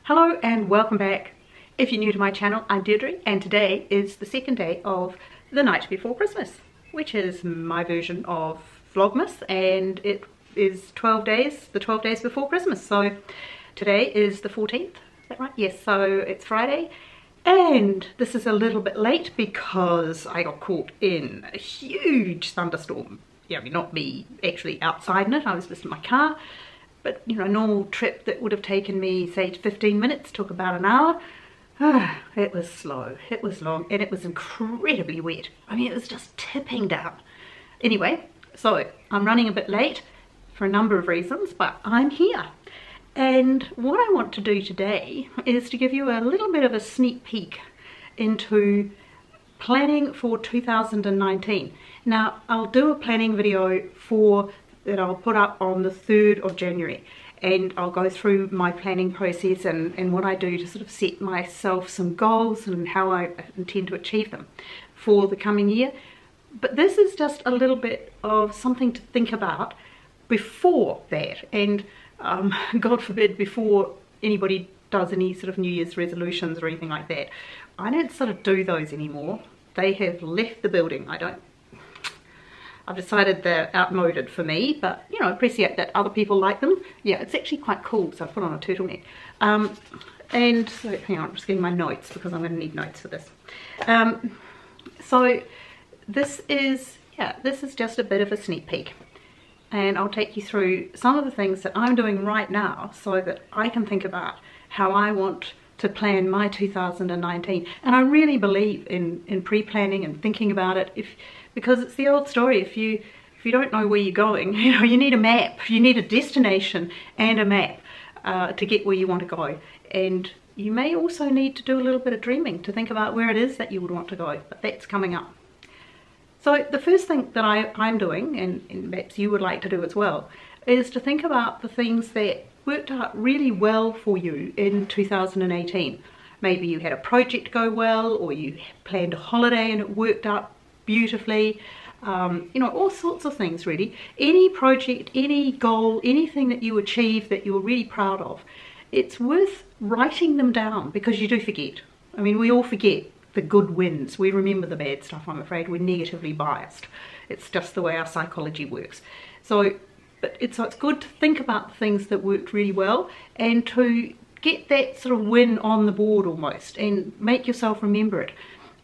Hello and welcome back. If you're new to my channel, I'm Deirdre, and today is the second day of the night before Christmas, which is my version of Vlogmas, and it is 12 days, the 12 days before Christmas. So today is the 14th, is that right? Yes, so it's Friday, and this is a little bit late because I got caught in a huge thunderstorm. Yeah, I mean, not me actually outside in it, I was just in my car. But, you know, a normal trip that would have taken me, say, 15 minutes took about an hour. It was slow, it was long, and it was incredibly wet. I mean, it was just tipping down. Anyway, so I'm running a bit late for a number of reasons, but I'm here. And what I want to do today is to give you a little bit of a sneak peek into planning for 2019. Now, I'll do a planning video that I'll put up on the 3rd of January, and I'll go through my planning process and what I do to sort of set myself some goals and how I intend to achieve them for the coming year. But this is just a little bit of something to think about before that, and God forbid, before anybody does any sort of New Year's resolutions or anything like that. I don't sort of do those anymore. They have left the building. I've decided they're outmoded for me, but, you know, I appreciate that other people like them. Yeah, it's actually quite cool, so I've put on a turtleneck. And so, hang on, I'm just getting my notes because I'm going to need notes for this. So this is just a bit of a sneak peek. And I'll take you through some of the things that I'm doing right now so that I can think about how I want to plan my 2019. And I really believe in pre-planning and thinking about it, because it's the old story. If you don't know where you're going, you know, you need a map. You need a destination and a map to get where you want to go. And you may also need to do a little bit of dreaming to think about where it is that you would want to go, but that's coming up. So the first thing that I'm doing, and perhaps you would like to do as well, is to think about the things that worked out really well for you in 2018. Maybe you had a project go well, or you planned a holiday and it worked out beautifully. You know, all sorts of things really. Any project, any goal, anything that you achieved that you were really proud of, it's worth writing them down, because you do forget. I mean, we all forget the good wins. We remember the bad stuff, I'm afraid. We're negatively biased. It's just the way our psychology works. So it's good to think about the things that worked really well and to get that sort of win on the board almost, and make yourself remember it.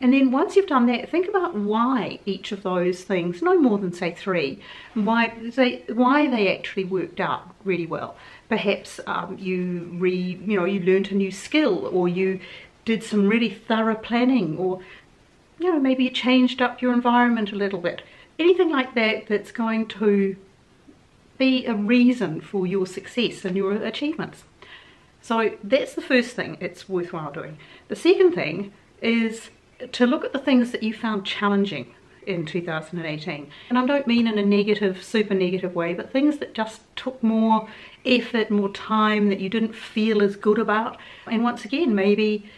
And then once you've done that, think about why each of those things, no more than say 3, why they actually worked out really well. Perhaps you learned a new skill, or you did some really thorough planning, or, you know, maybe you changed up your environment a little bit. Anything like that that's going to be a reason for your success and your achievements. So that's the first thing it's worthwhile doing. The second thing is to look at the things that you found challenging in 2018. And I don't mean in a negative, super negative way, but things that just took more effort, more time, that you didn't feel as good about. And once again, maybe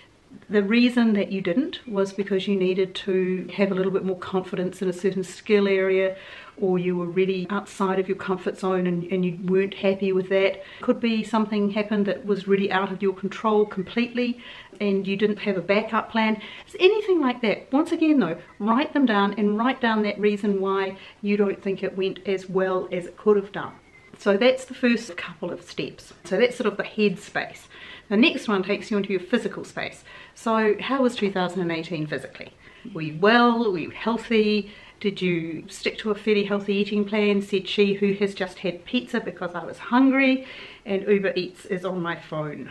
the reason that you didn't was because you needed to have a little bit more confidence in a certain skill area, or you were really outside of your comfort zone and you weren't happy with that. Could be something happened that was really out of your control completely and you didn't have a backup plan. So anything like that. Once again though, write them down and write down that reason why you don't think it went as well as it could have done. So that's the first couple of steps. So that's sort of the head space. The next one takes you into your physical space. So how was 2018 physically? Were you well? Were you healthy? Did you stick to a fairly healthy eating plan? Said she who has just had pizza because I was hungry, and Uber Eats is on my phone.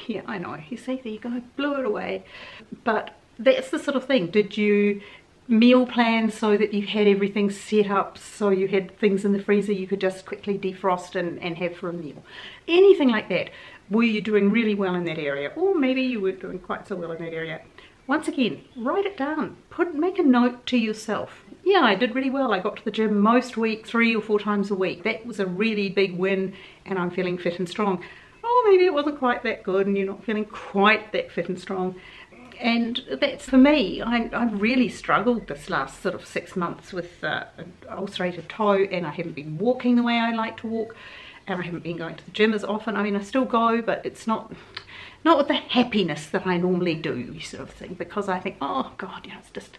Yeah, I know. You see, there you go, blew it away. But that's the sort of thing. Did you meal plan so that you had everything set up, so you had things in the freezer you could just quickly defrost and have for a meal? Anything like that. Were you doing really well in that area? Or maybe you weren't doing quite so well in that area. Once again, write it down. Make a note to yourself. Yeah, I did really well. I got to the gym most weeks, 3 or 4 times a week. That was a really big win, and I'm feeling fit and strong. Oh, maybe it wasn't quite that good and you're not feeling quite that fit and strong. And that's for me. I've really struggled this last sort of 6 months with an ulcerated toe, and I haven't been walking the way I like to walk, and I haven't been going to the gym as often. I mean, I still go, but it's not not with the happiness that I normally do, sort of thing, because I think, oh God, you know, it's just,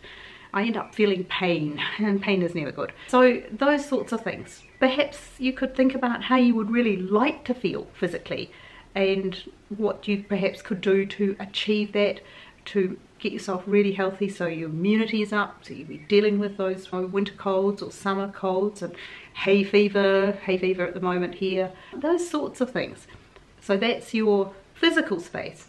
I end up feeling pain, and pain is never good. So those sorts of things. Perhaps you could think about how you would really like to feel physically, and what you perhaps could do to achieve that, to get yourself really healthy so your immunity is up, so you'll be dealing with those winter colds or summer colds and hay fever at the moment here, those sorts of things. So that's your physical space.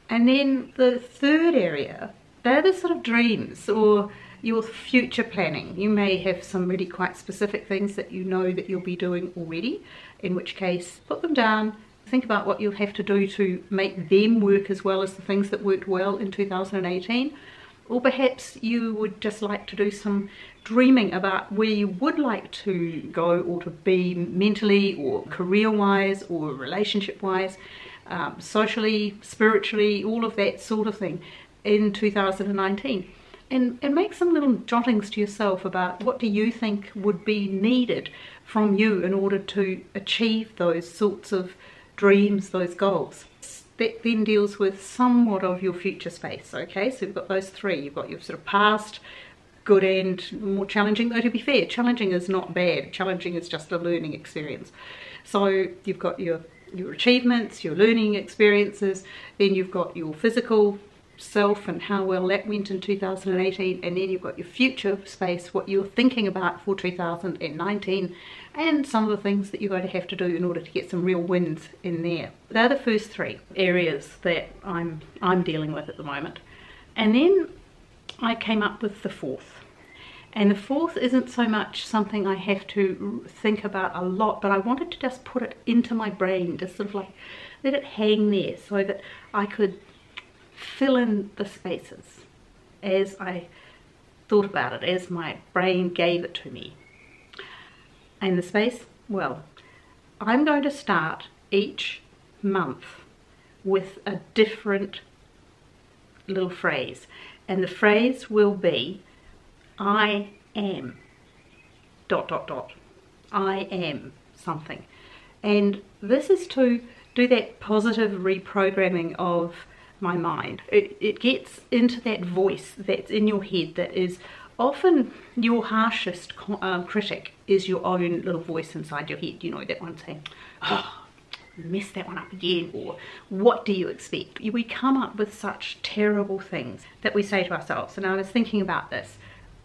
And then the third area, they're the sort of dreams or your future planning. You may have some really quite specific things that you know that you'll be doing already, in which case put them down. Think about what you'll have to do to make them work as well as the things that worked well in 2018. Or perhaps you would just like to do some dreaming about where you would like to go or to be mentally or career-wise or relationship-wise, socially, spiritually, all of that sort of thing in 2019. And make some little jottings to yourself about what do you think would be needed from you in order to achieve those sorts of dreams, those goals. That then deals with somewhat of your future space, okay? So you've got those three. You've got your sort of past, good and more challenging, though to be fair, challenging is not bad. Challenging is just a learning experience. So you've got your achievements, your learning experiences, then you've got your physical self and how well that went in 2018, and then you've got your future space, what you're thinking about for 2019, and some of the things that you're going to have to do in order to get some real wins in there. They're the first three areas that I'm dealing with at the moment. And then I came up with the fourth. And the fourth isn't so much something I have to think about a lot, but I wanted to just put it into my brain, just sort of like let it hang there so that I could fill in the spaces as I thought about it, as my brain gave it to me. And the space, well, I'm going to start each month with a different little phrase, and the phrase will be I am ... I am something. And this is to do that positive reprogramming of my mind. It gets into that voice that's in your head that is often your harshest critic, is your own little voice inside your head. You know, that one saying, oh, messed that one up again, or what do you expect? We come up with such terrible things that we say to ourselves. And I was thinking about this,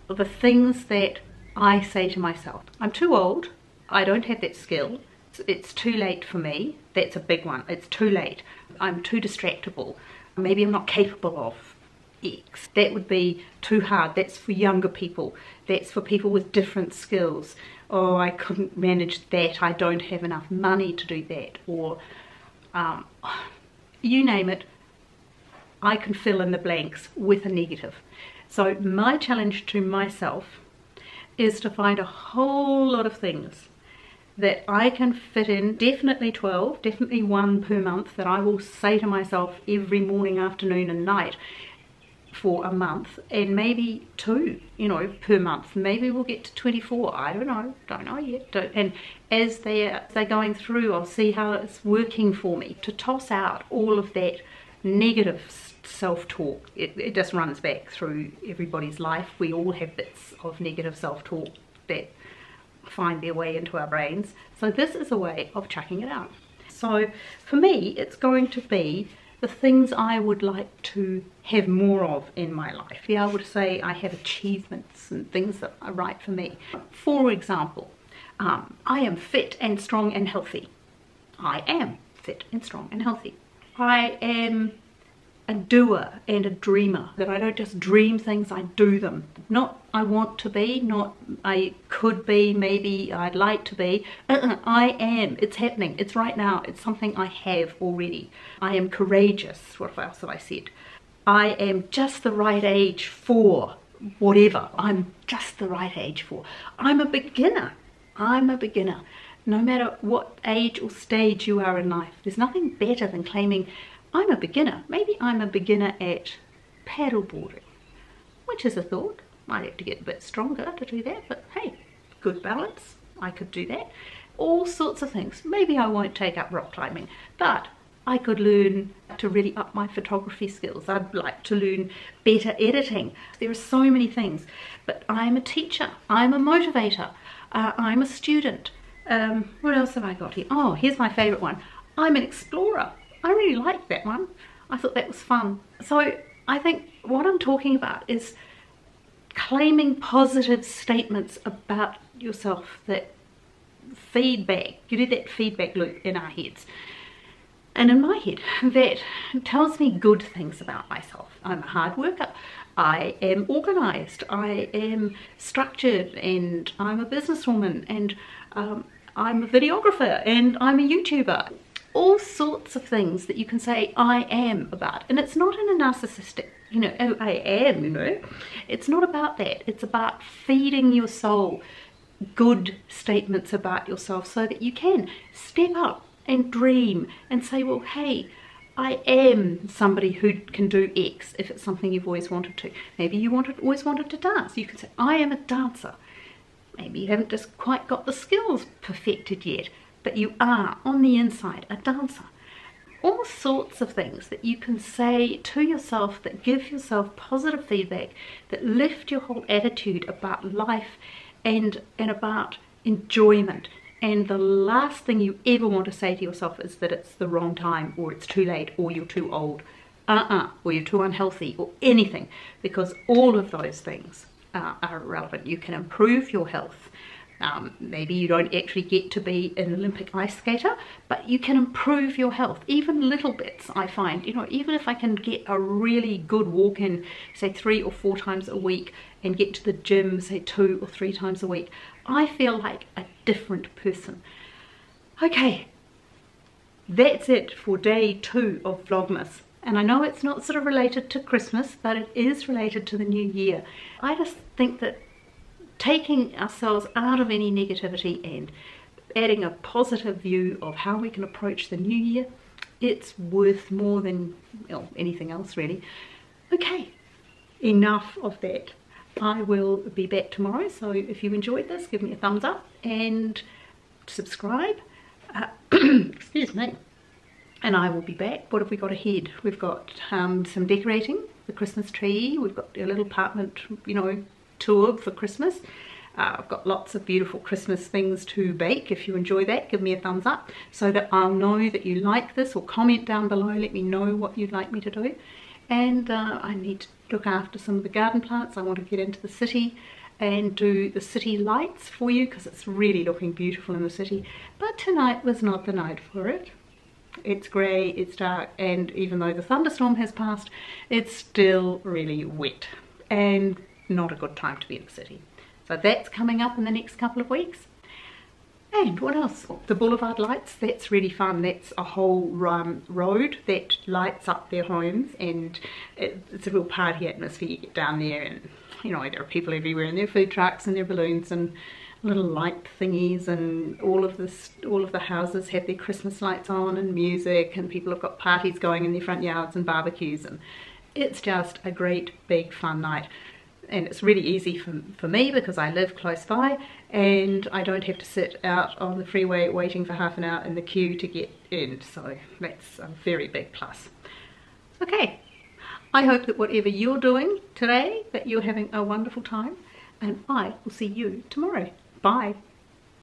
the things that I say to myself. I'm too old, I don't have that skill, it's too late for me. That's a big one. It's too late. I'm too distractible. Maybe I'm not capable of X. That would be too hard. That's for younger people. That's for people with different skills. Oh, I couldn't manage that. I don't have enough money to do that. Or you name it, I can fill in the blanks with a negative. So my challenge to myself is to find a whole lot of things that I can fit in, definitely 12, definitely one per month, that I will say to myself every morning, afternoon and night for a month, and maybe 2, you know, per month. Maybe we'll get to 24, I don't know yet. And as they're going through, I'll see how it's working for me, to toss out all of that negative self-talk. It just runs back through everybody's life. We all have bits of negative self-talk that find their way into our brains. So this is a way of chucking it out. So for me, it's going to be the things I would like to have more of in my life. Be able to say I have achievements and things that are right for me. For example, I am fit and strong and healthy. I am fit and strong and healthy. I am a doer and a dreamer, that I don't just dream things, I do them. Not I want to be, not I could be, maybe I'd like to be. I am. It's happening. It's right now. It's something I have already. I am courageous. What else have I said? I am just the right age for whatever. I'm just the right age for. I'm a beginner. I'm a beginner. No matter what age or stage you are in life, there's nothing better than claiming I'm a beginner. Maybe I'm a beginner at paddleboarding, which is a thought. Might have to get a bit stronger to do that, but hey, good balance. I could do that. All sorts of things. Maybe I won't take up rock climbing, but I could learn to really up my photography skills. I'd like to learn better editing. There are so many things, but I'm a teacher, I'm a motivator, I'm a student. What else have I got here? Oh, here's my favorite one. I'm an explorer. I really liked that one. I thought that was fun. So I think what I'm talking about is claiming positive statements about yourself, that feedback. You do that feedback loop in our heads. And in my head, that tells me good things about myself. I'm a hard worker. I am organised. I am structured, and I'm a businesswoman, and I'm a videographer, and I'm a YouTuber. All sorts of things that you can say I am about. And it's not in a narcissistic, oh, I am, It's not about that. It's about feeding your soul good statements about yourself so that you can step up and dream and say, well, hey, I am somebody who can do X if it's something you've always wanted to. Maybe you always wanted to dance. You can say, I am a dancer. Maybe you haven't just quite got the skills perfected yet, but you are, on the inside, a dancer. All sorts of things that you can say to yourself that give yourself positive feedback, that lift your whole attitude about life and about enjoyment. And the last thing you ever want to say to yourself is that it's the wrong time, or it's too late, or you're too old, or you're too unhealthy, or anything, because all of those things are irrelevant. You can improve your health. Maybe you don't actually get to be an Olympic ice skater, but you can improve your health, even little bits. I find, even if I can get a really good walk in, say 3 or 4 times a week, and get to the gym, say 2 or 3 times a week, I feel like a different person. Okay, that's it for day 2 of Vlogmas. And I know it's not sort of related to Christmas, but it is related to the new year. I just think that taking ourselves out of any negativity and adding a positive view of how we can approach the new year, it's worth more than anything else, really. Okay, enough of that. I will be back tomorrow, so if you enjoyed this, give me a thumbs up and subscribe. Excuse me. And I will be back. What have we got ahead? We've got some decorating, the Christmas tree. We've got a little apartment, tour for Christmas. I've got lots of beautiful Christmas things to bake. If you enjoy that, give me a thumbs up so that I'll know that you like this, or comment down below, let me know what you'd like me to do. And I need to look after some of the garden plants. I want to get into the city and do the city lights for you, because it's really looking beautiful in the city. But tonight was not the night for it. It's grey, it's dark, and even though the thunderstorm has passed, it's still really wet and not a good time to be in the city. So that's coming up in the next couple of weeks. And what else? The boulevard lights, that's really fun. That's a whole road that lights up their homes, and it's a real party atmosphere. You get down there and, there are people everywhere, and their food trucks and their balloons and little light thingies, and all of the houses have their Christmas lights on, and music, and people have got parties going in their front yards and barbecues, and it's just a great big fun night. And it's really easy for me because I live close by, and I don't have to sit out on the freeway waiting for half an hour in the queue to get in, so that's a very big plus. Okay, I hope that whatever you're doing today, that you're having a wonderful time, and I will see you tomorrow. Bye.